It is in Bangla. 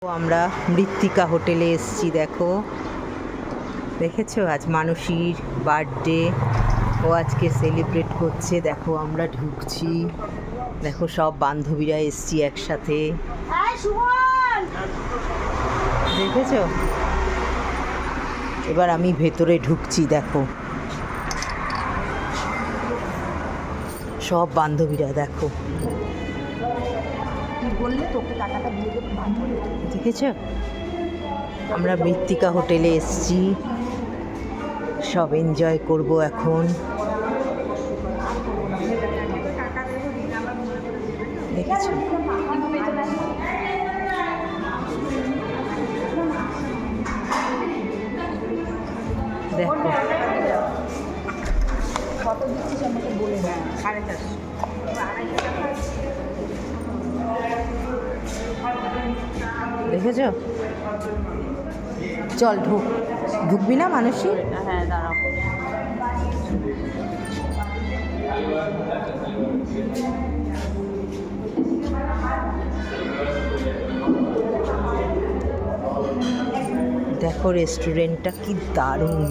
আমরা মৃত্তিকা হোটেলে এসেছি। দেখেছো আজ মানসীর বার্থডে, ও আজকে সেলিব্রেট করছে। দেখো আমরা ঢুকছি, দেখো সব বান্ধবীরা এসছি একসাথে, দেখেছো। এবার আমি ভেতরে ঢুকছি, দেখো সব বান্ধবীরা, দেখো দেখেছ। আমরা মৃত্তিকা হোটেলে এসেছি, সব এনজয় করব এখন। দেখেছ, দেখো কত দিচ্ছিস আমাকে বলে না। 450। দেখেছ, চল ঢুকবি না মানসী? হ্যাঁ দাঁড়াও। দেখো রেস্টুরেন্টটা কি দারুণ।